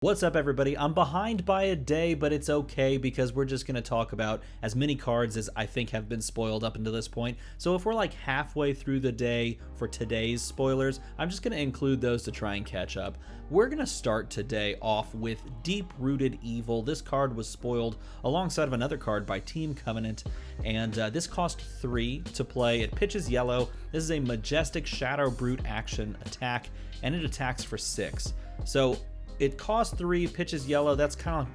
What's up, everybody? I'm behind by a day, but it's okay because we're just going to talk about as many cards as I think have been spoiled up until this point. So if we're like halfway through the day for today's spoilers, I'm just going to include those to try and catch up. We're going to start today off with Deep-Rooted Evil. This card was spoiled alongside of another card by Team Covenant, and this cost 3 to play. It pitches yellow. This is a Majestic Shadow Brute action attack, and it attacks for 6. So it costs 3, pitches yellow. That's kind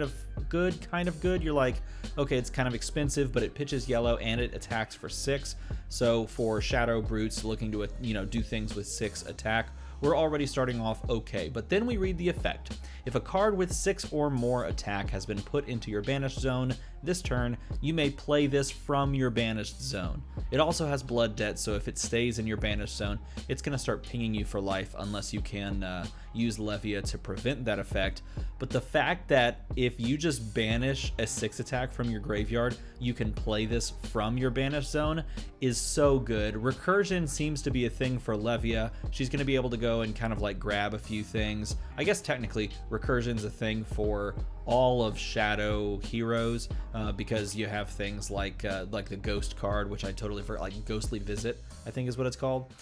of good. You're like, okay, it's kind of expensive, but it pitches yellow and it attacks for 6. So for Shadow Brutes looking to do things with 6 attack, we're already starting off okay. But then we read the effect. If a card with 6 or more attack has been put into your banished zone this turn, you may play this from your banished zone. It also has blood debt, so if it stays in your banished zone, it's going to start pinging you for life unless you can use Levia to prevent that effect. But the fact that if you just banish a 6 attack from your graveyard, you can play this from your banished zone is so good. Recursion seems to be a thing for Levia. She's going to be able to go and kind of like grab a few things. I guess technically Recursion's a thing for all of Shadow heroes because you have things like the Ghost card, which I totally forgot, like Ghostly Visit, I think is what it's called,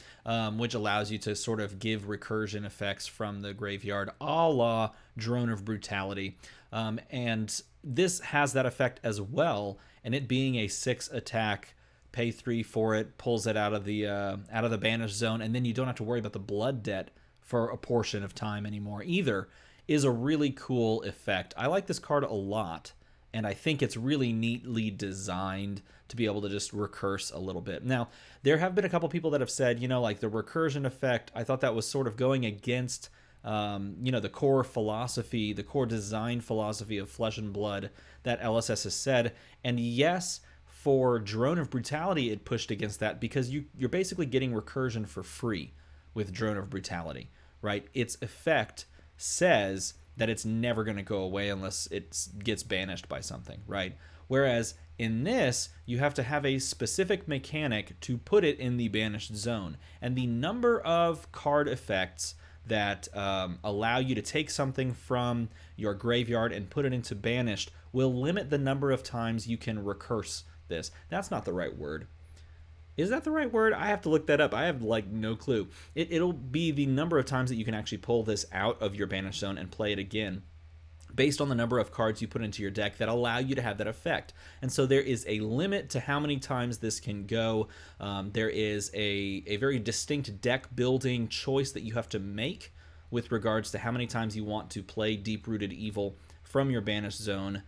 which allows you to sort of give recursion effects from the graveyard, a la Drone of Brutality. And this has that effect as well, and it being a 6 attack, pay 3 for it, pulls it out of the banished zone, and then you don't have to worry about the blood debt for a portion of time anymore either, is a really cool effect. I like this card a lot, and I think it's really neatly designed to be able to just recurse a little bit. Now, there have been a couple people that have said, like the recursion effect, I thought that was sort of going against the core philosophy, the core design philosophy of Flesh and Blood that LSS has said. And yes, for Drone of Brutality, it pushed against that because you're basically getting recursion for free with Drone of Brutality, right? Its effect says that it's never going to go away unless it gets banished by something, right? Whereas in this, you have to have a specific mechanic to put it in the banished zone. And the number of card effects that allow you to take something from your graveyard and put it into banished will limit the number of times you can recurse this. That's not the right word. Is that the right word? I have to look that up. I have like no clue. It'll be the number of times that you can actually pull this out of your banished zone and play it again based on the number of cards you put into your deck that allow you to have that effect. And so there is a limit to how many times this can go. There is a very distinct deck building choice that you have to make with regards to how many times you want to play Deep-Rooted Evil from your banished zone,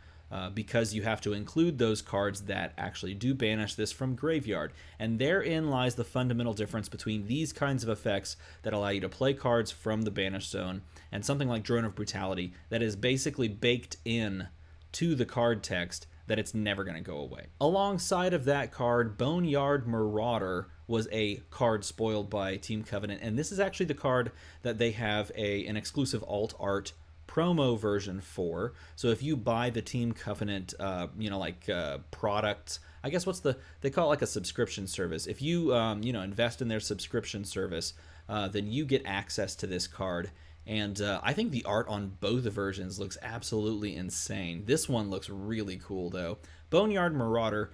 because you have to include those cards that actually do banish this from graveyard. And therein lies the fundamental difference between these kinds of effects that allow you to play cards from the banished zone and something like Drone of Brutality that is basically baked in to the card text that it's never going to go away. Alongside of that card, Boneyard Marauder was a card spoiled by Team Covenant, and this is actually the card that they have an exclusive alt art promo version for. So if you buy the Team Covenant product, I guess they call it like a subscription service. If you invest in their subscription service, then you get access to this card. And I think the art on both versions looks absolutely insane. This one looks really cool though. Boneyard Marauder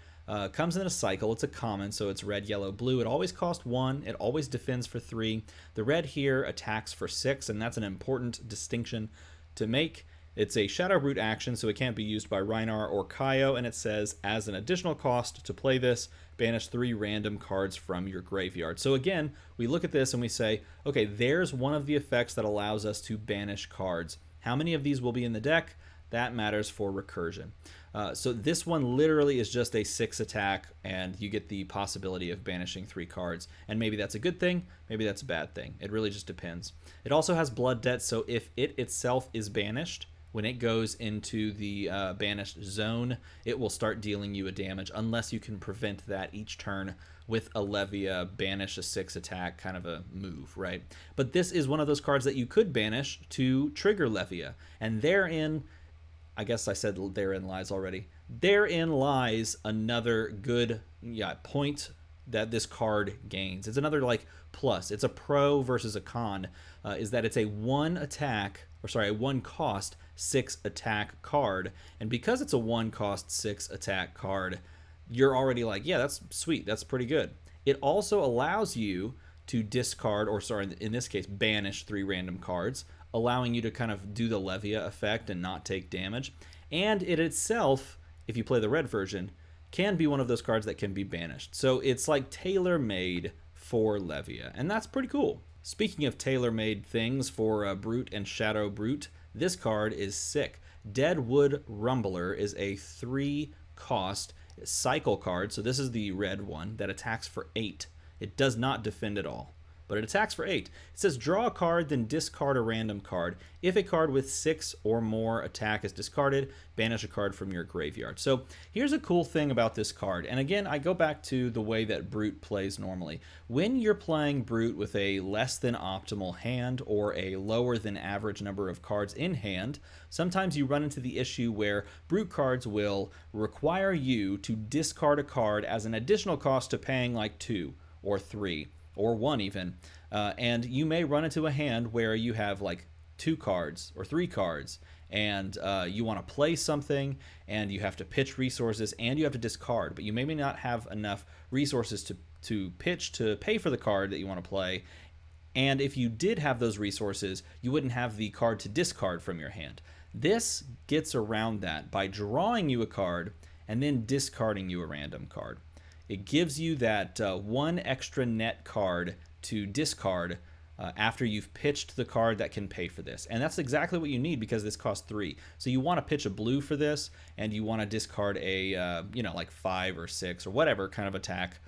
comes in a cycle. It's a common, so it's red, yellow, blue. It always costs 1. It always defends for 3. The red here attacks for 6, and that's an important distinction to make. It's a Shadow Brute action, so it can't be used by Rhinar or Kaio, and it says, as an additional cost to play this, banish 3 random cards from your graveyard. So again, we look at this and we say, okay, there's one of the effects that allows us to banish cards. How many of these will be in the deck? That matters for recursion. So this one literally is just a 6 attack, and you get the possibility of banishing 3 cards. And maybe that's a good thing, maybe that's a bad thing. It really just depends. It also has blood debt, so if it itself is banished, when it goes into the banished zone, it will start dealing you a damage unless you can prevent that each turn with a Levia banish a 6 attack kind of a move, right? But this is one of those cards that you could banish to trigger Levia, and therein, I guess I said therein lies already. Therein lies another good point that this card gains. It's another like plus. It's a pro versus a con, is that it's a 1 attack or sorry, a 1 cost 6 attack card. And because it's a 1 cost 6 attack card, you're already like, yeah, that's sweet, that's pretty good. It also allows you to discard, or sorry, in this case, banish 3 random cards, allowing you to kind of do the Levia effect and not take damage. And it itself, if you play the red version, can be one of those cards that can be banished. So it's like tailor-made for Levia, and that's pretty cool. Speaking of tailor-made things for Brute and Shadow Brute, this card is sick. Deadwood Rumbler is a 3-cost cycle card, so this is the red one, that attacks for 8. It does not defend at all, but it attacks for 8. It says draw a card, then discard a random card. If a card with 6 or more attack is discarded, banish a card from your graveyard. So here's a cool thing about this card. And again, I go back to the way that Brute plays normally. When you're playing Brute with a less than optimal hand or a lower than average number of cards in hand, sometimes you run into the issue where Brute cards will require you to discard a card as an additional cost to paying like 2 or 3 or 1 even, and you may run into a hand where you have like 2 cards or 3 cards, and you want to play something, and you have to pitch resources, and you have to discard, but you may not have enough resources to pitch to pay for the card that you want to play. And if you did have those resources, you wouldn't have the card to discard from your hand. This gets around that by drawing you a card and then discarding you a random card. It gives you that 1 extra net card to discard after you've pitched the card that can pay for this. And that's exactly what you need, because this costs 3. So you want to pitch a blue for this, and you want to discard a, like 5 or 6 or whatever kind of attack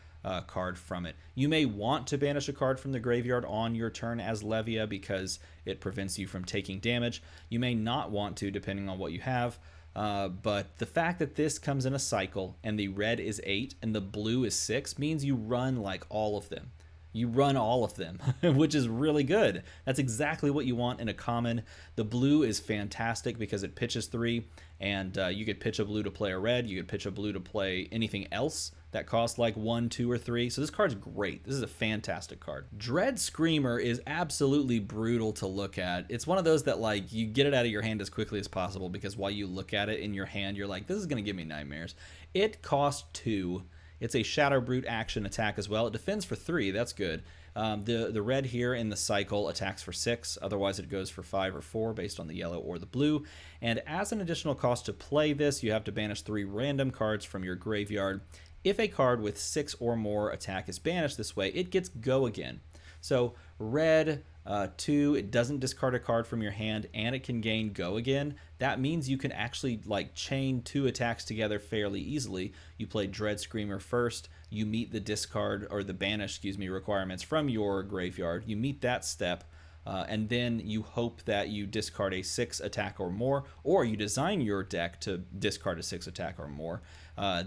card from it. You may want to banish a card from the graveyard on your turn as Levia because it prevents you from taking damage. You may not want to, depending on what you have. But the fact that this comes in a cycle and the red is 8 and the blue is 6 means you run like all of them. You run all of them, which is really good. That's exactly what you want in a common. The blue is fantastic because it pitches 3, and you could pitch a blue to play a red. You could pitch a blue to play anything else that costs like 1, 2, or 3. So this card's great. This is a fantastic card. Dread Screamer is absolutely brutal to look at. It's one of those that like you get it out of your hand as quickly as possible, because while you look at it in your hand, you're like, this is going to give me nightmares. It costs 2. It's a Shadow Brute action attack as well. It defends for 3. That's good. The red here in the cycle attacks for 6. Otherwise, it goes for 5 or 4 based on the yellow or the blue. And as an additional cost to play this, you have to banish 3 random cards from your graveyard. If a card with 6 or more attack is banished this way, it gets Go Again. So red 2, it doesn't discard a card from your hand, and it can gain Go Again. That means you can actually like chain 2 attacks together fairly easily. You play Dread Screamer first, you meet the discard or the banish, requirements from your graveyard. You meet that step, and then you hope that you discard a 6 attack or more, or you design your deck to discard a 6 attack or more.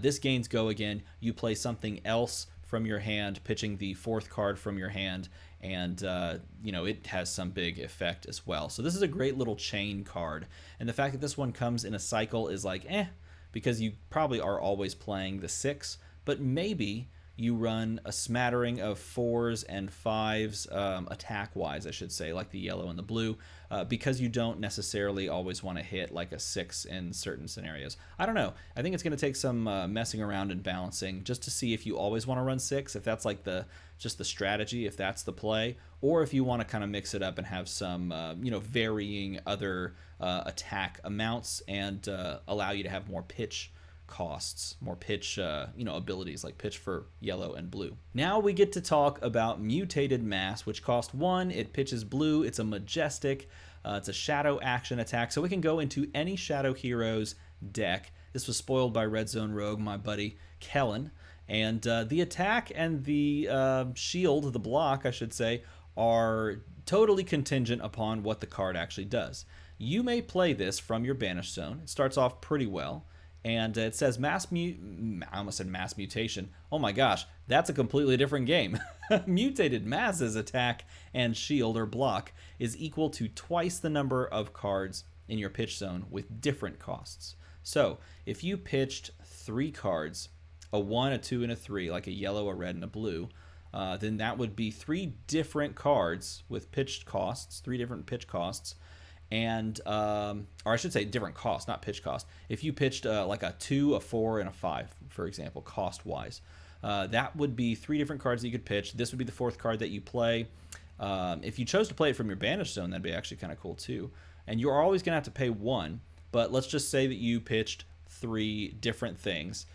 This gains Go Again. You play something else from your hand, pitching the 4th card from your hand, and it has some big effect as well. So this is a great little chain card, and the fact that this one comes in a cycle is like because you probably are always playing the 6, but maybe you run a smattering of 4s and 5s attack wise, I should say, like the yellow and the blue, because you don't necessarily always want to hit like a 6 in certain scenarios. I don't know. I think it's going to take some messing around and balancing just to see if you always want to run 6, if that's like just the strategy, if that's the play, or if you want to kind of mix it up and have some varying other attack amounts and allow you to have more pitch costs, more pitch abilities, like pitch for yellow and blue. Now we get to talk about Mutated Mass, which costs 1. It pitches blue. It's a majestic. It's a shadow action attack, so we can go into any Shadow Heroes deck. This was spoiled by Red Zone Rogue, my buddy Kellen, and the attack and the shield, the block, I should say, are totally contingent upon what the card actually does. You may play this from your banish zone. It starts off pretty well. And it says I almost said mass mutation. Oh my gosh, that's a completely different game. Mutated Mass's attack and shield or block is equal to twice the number of cards in your pitch zone with different costs. So if you pitched 3 cards, a 1, a 2, and a 3, like a yellow, a red, and a blue, then that would be 3 different cards with pitched costs, 3 different pitch costs. and or I should say different cost, not pitch cost. If you pitched like a 2, a 4, and a 5, for example, cost wise, that would be 3 different cards that you could pitch. This would be the 4th card that you play. If you chose to play it from your banish zone, that'd be actually kind of cool too. And you're always going to have to pay 1, but let's just say that you pitched 3 different things.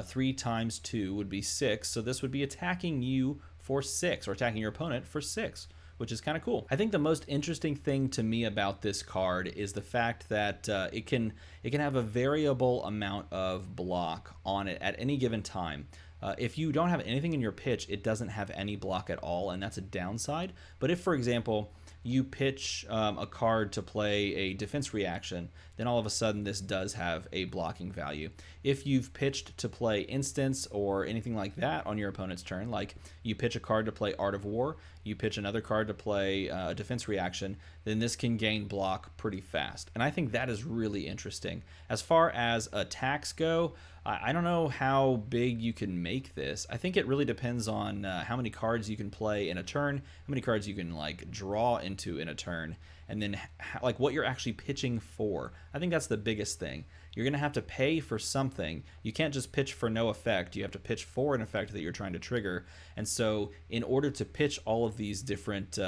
3 times 2 would be 6, so this would be attacking you for 6, or attacking your opponent for 6, which is kind of cool. I think the most interesting thing to me about this card is the fact that it can have a variable amount of block on it at any given time. If you don't have anything in your pitch, it doesn't have any block at all, and that's a downside. But if, for example, you pitch a card to play a defense reaction, then all of a sudden this does have a blocking value. If you've pitched to play instance or anything like that on your opponent's turn, like you pitch a card to play Art of War, you pitch another card to play a defense reaction, then this can gain block pretty fast. And I think that is really interesting. As far as attacks go, I don't know how big you can make this. I think it really depends on how many cards you can play in a turn, how many cards you can like draw into in a turn, and then like what you're actually pitching for. I think that's the biggest thing. You're going to have to pay for something. You can't just pitch for no effect. You have to pitch for an effect that you're trying to trigger. And so in order to pitch all of these different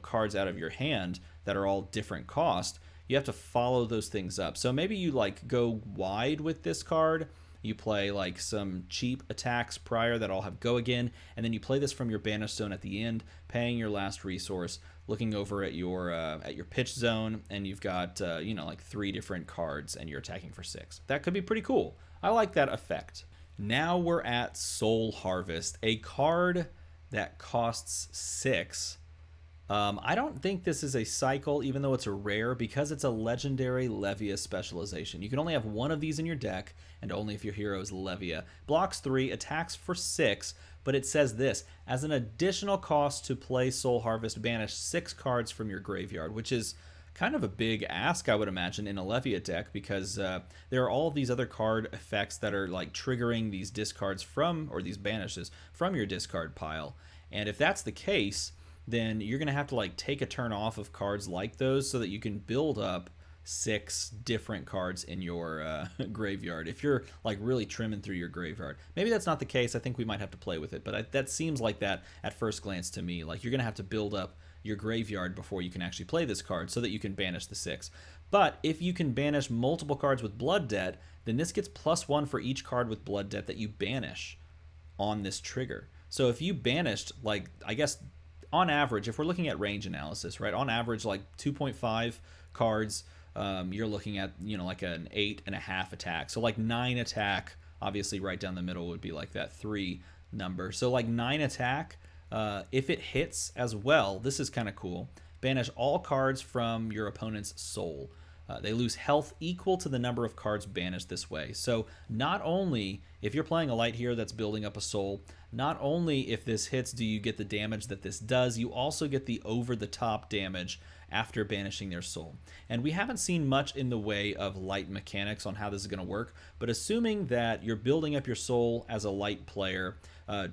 cards out of your hand that are all different cost, you have to follow those things up. So maybe you like go wide with this card. You play like some cheap attacks prior that all have go again, and then you play this from your banish zone at the end, paying your last resource, looking over at your pitch zone, and you've got like 3 different cards, and you're attacking for 6. That could be pretty cool. I like that effect. Now we're at Soul Harvest, a card that costs 6. I don't think this is a cycle, even though it's a rare, because it's a legendary Levia specialization. You can only have 1 of these in your deck, and only if your hero is Levia. Blocks 3, attacks for 6, but it says this: as an additional cost to play Soul Harvest, banish 6 cards from your graveyard, which is kind of a big ask, I would imagine, in a Levia deck, because there are all of these other card effects that are like triggering these discards from, or these banishes from your discard pile. And if that's the case, then you're going to have to like take a turn off of cards like those so that you can build up 6 different cards in your graveyard if you're like really trimming through your graveyard. Maybe that's not the case. I think we might have to play with it, but that seems like that at first glance to me. Like you're going to have to build up your graveyard before you can actually play this card so that you can banish the 6. But if you can banish multiple cards with Blood Debt, then this gets +1 for each card with Blood Debt that you banish on this trigger. So if you banished, like, I guess on average, if we're looking at range analysis, right, on average like 2.5 cards, you're looking at like an 8.5 attack. So like 9 attack, obviously right down the middle would be like that 3 number. So like 9 attack, if it hits as well, this is kind of cool. Banish all cards from your opponent's soul. They lose health equal to the number of cards banished this way. So not only if you're playing a light hero that's building up a soul, not only if this hits do you get the damage that this does, you also get the over-the-top damage after banishing their soul. And we haven't seen much in the way of light mechanics on how this is going to work, but assuming that you're building up your soul as a light player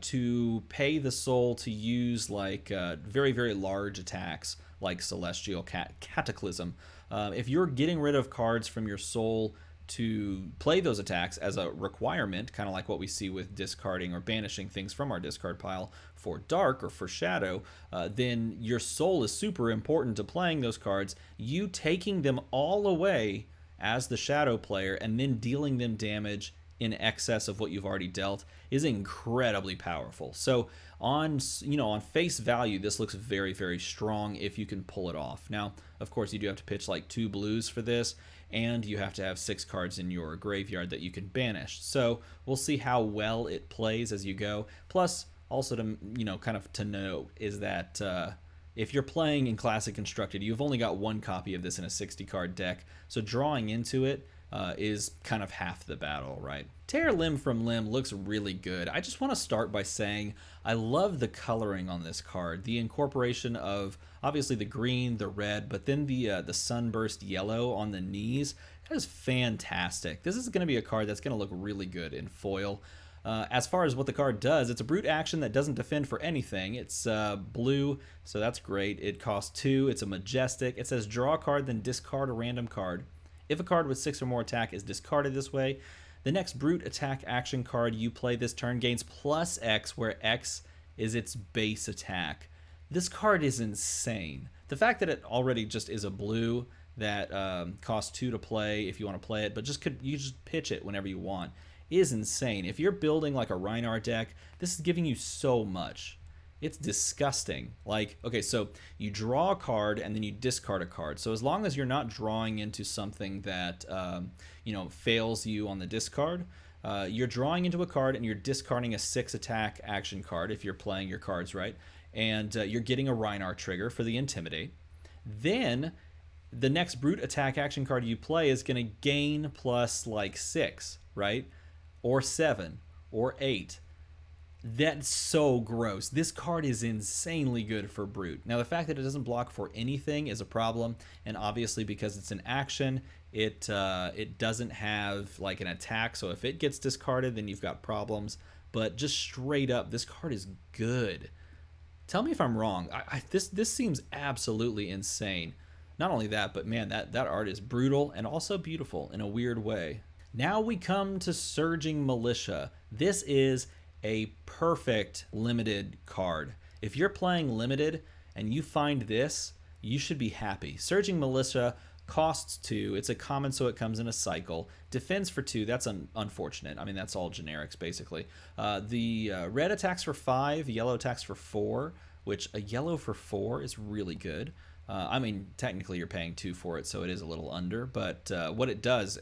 to pay the soul to use like very, very large attacks like Celestial Cataclysm, if you're getting rid of cards from your soul to play those attacks as a requirement, kind of like what we see with discarding or banishing things from our discard pile for Dark or for Shadow, then your soul is super important to playing those cards. You taking them all away as the Shadow player and then dealing them damage in excess of what you've already dealt is incredibly powerful. So on face value, this looks very, very strong if you can pull it off. Now, of course, you do have to pitch like 2 blues for this, and you have to have 6 cards in your graveyard that you can banish. So we'll see how well it plays as you go. Plus, also to kind of to know is that if you're playing in Classic Constructed, you've only got 1 copy of this in a 60-card deck, so drawing into it is kind of half the battle, right? Terralim from Lim looks really good. I just want to start by saying I love the coloring on this card. The incorporation of obviously the green, the red, but then the sunburst yellow on the knees. That is fantastic. This is going to be a card that's going to look really good in foil. As far as what the card does, it's a brute action that doesn't defend for anything. It's blue, so that's great. It costs 2. It's a majestic. It says draw a card, then discard a random card. If a card with 6 or more attack is discarded this way, the next brute attack action card you play this turn gains plus X, where X is its base attack. This card is insane. The fact that it already just is a blue that costs 2 to play if you want to play it, but you just pitch it whenever you want, is insane. If you're building like a Reinhardt deck, this is giving you so much. It's disgusting. Like, okay, so you draw a card and then you discard a card. So as long as you're not drawing into something that fails you on the discard, you're drawing into a card and you're discarding a 6 attack action card if you're playing your cards right, and you're getting a Reinhardt trigger for the Intimidate. Then the next brute attack action card you play is going to gain plus like 6, right? Or 7 or 8. That's so gross. This card is insanely good for brute. Now, the fact that it doesn't block for anything is a problem, and obviously because it's an action, it doesn't have like an attack, so if it gets discarded, then you've got problems. But just straight up, this card is good. Tell me if I'm wrong. This seems absolutely insane. Not only that, but man, that art is brutal and also beautiful in a weird way. Now we come to Surging Militia. This is a perfect limited card. If you're playing limited and you find this, you should be happy. Surging Militia costs 2. It's a common, so it comes in a cycle. Defends for 2. That's unfortunate. I mean, that's all generics basically. The red attacks for 5, yellow attacks for 4, which a yellow for 4 is really good. I mean, technically you're paying 2 for it, so it is a little under, but what it does,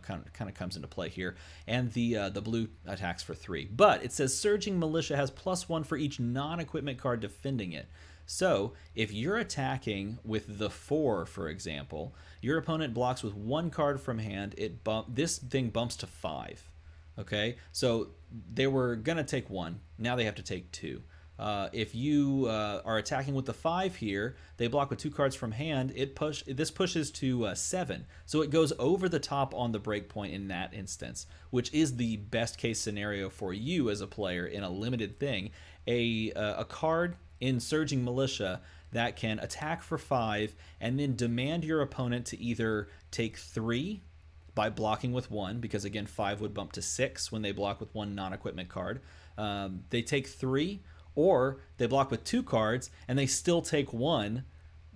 kind of comes into play here. And the blue attacks for 3. But it says Surging Militia has +1 for each non-equipment card defending it. So if you're attacking with the 4, for example, your opponent blocks with 1 card from hand. This thing bumps to 5. Okay, so they were gonna take 1. Now they have to take 2. If you are attacking with the 5 here, they block with 2 cards from hand. This pushes to 7, so it goes over the top on the breakpoint in that instance, which is the best case scenario for you as a player in a limited thing. A card in Surging Militia that can attack for 5 and then demand your opponent to either take 3 by blocking with 1, because again 5 would bump to 6 when they block with 1 non-equipment card. They take 3. Or they block with 2 cards and they still take 1,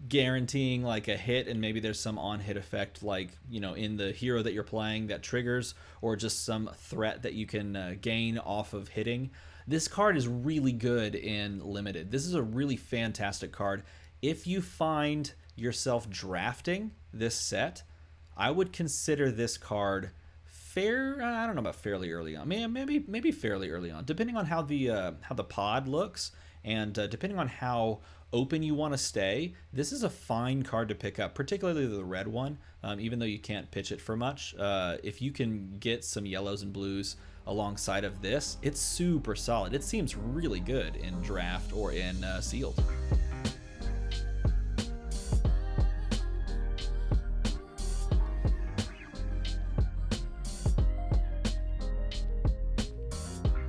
guaranteeing like a hit, and maybe there's some on-hit effect, like in the hero that you're playing that triggers, or just some threat that you can gain off of hitting. This card is really good in limited. This is a really fantastic card. If you find yourself drafting this set, I would consider this card I don't know about fairly early on. Maybe fairly early on, depending on how the pod looks, and depending on how open you want to stay. This is a fine card to pick up, particularly the red one. Even though you can't pitch it for much, if you can get some yellows and blues alongside of this, it's super solid. It seems really good in draft or in sealed.